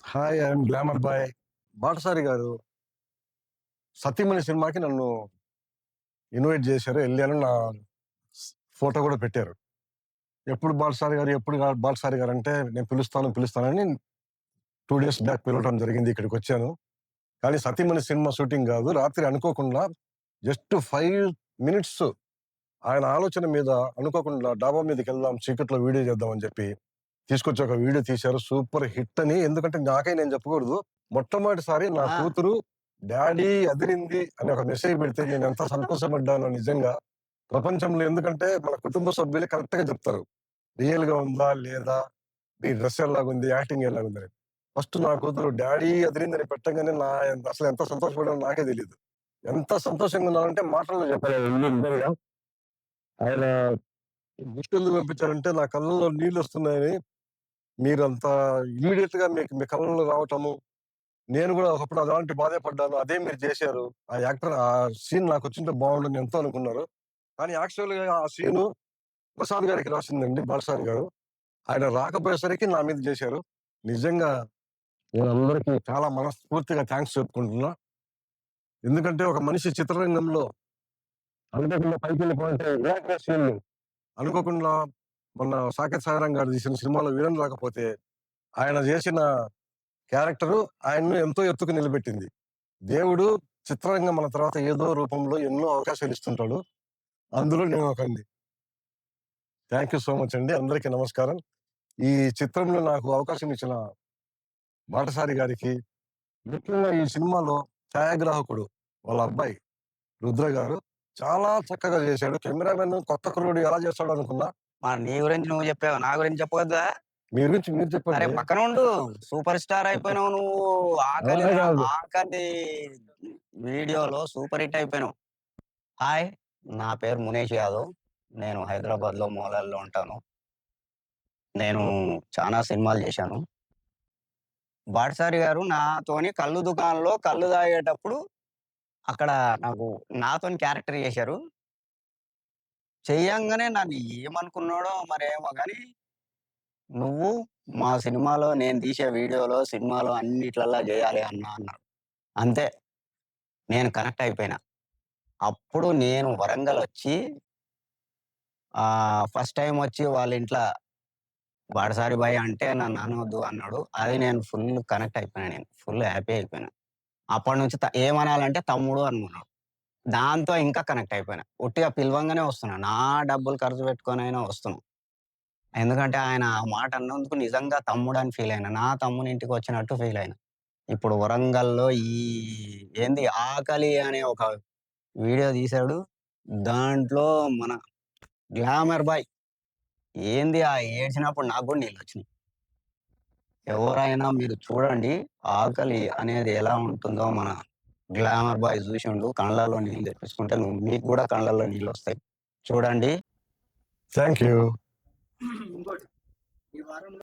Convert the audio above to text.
Hi I'm glamour boy. బాటసారి గారు సతీమణి సినిమాకి నన్ను ఇన్వైట్ చేశారు. వెళ్ళాను. నా ఫోటో కూడా పెట్టారు. ఎప్పుడు బాటసారి గారు, ఎప్పుడు బాటసారి గారు అంటే నేను పిలుస్తానని 2 days బ్యాక్ పిలవడం జరిగింది. ఇక్కడికి వచ్చాను. కానీ సతీమణి సినిమా షూటింగ్ కాదు. రాత్రి అనుకోకుండా జస్ట్ 5 minutes ఆయన ఆలోచన మీద అనుకోకుండా డాబా మీదకి వెళ్దాం, చీకట్లో వీడియో చేద్దాం అని చెప్పి తీసుకొచ్చి ఒక వీడియో తీశారు. సూపర్ హిట్ అని. ఎందుకంటే నాకై నేను చెప్పకూడదు. మొట్టమొదటిసారి నా కూతురు డాడీ అదిరింది అని ఒక మెసేజ్ పెడితే నేను ఎంత సంతోషపడ్డానో నిజంగా. ప్రపంచంలో ఎందుకంటే మన కుటుంబ సభ్యులే కరెక్ట్ గా చెప్తారు రియల్ గా ఉందా లేదా, నీ డ్రెస్ ఎలాగుంది, యాక్టింగ్ ఎలాగుంది అని. ఫస్ట్ నా కూతురు డాడీ అదిరిందని పెట్టగానే అసలు ఎంత సంతోషపడ్డానో నాకే తెలియదు. ఎంత సంతోషంగా ఉన్నానంటే మాటల్లో చెప్పాను. ఆయన గిఫ్ట్ ఎందుకు పంపించారంటే నా కళ్ళలో నీళ్ళు వస్తున్నాయని. మీరంతా ఇమ్మీడియట్ గా మీ కళ్ళలో రావటము, నేను కూడా ఒకప్పుడు అలాంటి బాధే పడ్డాను. అదే మీరు చేశారు. ఆ సీన్ నాకు వచ్చింటే బాగుండని ఎంతో అనుకున్నారు. కానీ యాక్చువల్ గా ఆ సీను ప్రసాద్ గారికి రాసిందండి బాలసారి గారు. ఆయన రాకపోయేసరికి నా మీద చేశారు. నిజంగా నేను అందరికీ చాలా మనస్ఫూర్తిగా థ్యాంక్స్ చెప్పుకుంటున్నా. ఎందుకంటే ఒక మనిషి చిత్రరంగంలో అనుకోకుండా పైకి వెళ్ళిపోతే సీన్లు అనుకోకుండా మొన్న సాకేత్ సాయిరాం గారు తీసిన సినిమాలో విలన్ రాకపోతే ఆయన చేసిన క్యారెక్టరు ఆయన్ను ఎంతో ఎత్తుకు నిలబెట్టింది. దేవుడు చిత్రరంగం మన తర్వాత ఏదో రూపంలో ఎన్నో అవకాశాలు ఇస్తుంటాడు. అందులో నేను ఒకండి. థ్యాంక్ యూ సో మచ్ అండి. అందరికీ నమస్కారం. ఈ చిత్రంలో నాకు అవకాశం ఇచ్చిన బాటసారి గారికి, ముఖ్యంగా ఈ సినిమాలో ఛాయాగ్రాహకుడు వాళ్ళ అబ్బాయి రుద్ర గారు చాలా చక్కగా చేశాడు. కెమెరామెన్ కొత్త కుర్రోడు ఎలా చేస్తాడు అనుకున్నా. మరి నీ గురించి నువ్వు చెప్పావు, నా గురించి చెప్పవద్దా? మీ గురించి మీరు అరే చెప్పండి. పక్కన ఉండు. సూపర్ స్టార్ అయిపోయినావు నువ్వు. ఆకలి అలాగే కాదు. ఆకలి వీడియోలో సూపర్ హిట్ అయిపోయినావు. హాయ్, నా పేరు మునేష్ యాదవ్. నేను హైదరాబాద్ లో మూలాల్లో ఉంటాను. నేను చాలా సినిమాలు చేశాను. బాటసారి గారు నాతోని కళ్ళు దుకాణంలో కళ్ళు తాగేటప్పుడు అక్కడ నాతోని క్యారెక్టర్ చేశారు. చెయ్యంగానే నన్ను ఏమనుకున్నాడో మరేమో గాని, నువ్వు మా సినిమాలో నేను తీసే వీడియోలో, సినిమాలో అన్నిట్లల్లా జేయాలి అన్నా అన్నారు. అంతే. నేను కనెక్ట్ అయిపోయినా. అప్పుడు నేను వరంగలొచ్చి ఫస్ట్ టైమ్ వచ్చి వాళ్ళ ఇంట్ల "బాటసారి భాయ్" అంటే నన్ను అనొద్దు అన్నాడు. అది నేను ఫుల్ కనెక్ట్ అయిపోయినా నేను. ఫుల్ హ్యాపీ అయిపోయినా. అప్పటినుంచి ఏమనాలంటే తమ్ముడు అనుకున్నాడు. దాంతో ఇంకా కనెక్ట్ అయిపోయినా. ఉట్టిగా పిలవంగానే వస్తున్నా. నా డబ్బులు ఖర్చు పెట్టుకొనైనా వస్తున్నా. ఎందుకంటే ఆయన ఆ మాట అన్నందుకు నిజంగా తమ్ముడని ఫీల్ అయినా. నా తమ్ముని ఇంటికి వచ్చినట్టు ఫీల్ అయినా. ఇప్పుడు వరంగల్‌లో ఏంది 'ఆకలి' అనే ఒక వీడియో తీశాడు. దాంట్లో మన గ్లామర్ బాయ్ ఏంది ఏడ్చినప్పుడు నాకు గూడా నీళ్ళొచ్చినాయి. ఎవరైనా మీరు చూడండి 'ఆకలి' అనేది ఎలా ఉంటుందో మన గ్లామర్ బాయ్ జూషిండు. కళ్ళల్లో నీళ్ళు తెప్పించుకుంటే మీకు గూడా కళ్ళల్లో నీళ్ళొస్తాయి. చూడండి. Thank you. ఇంకోటి ఈ వారంలో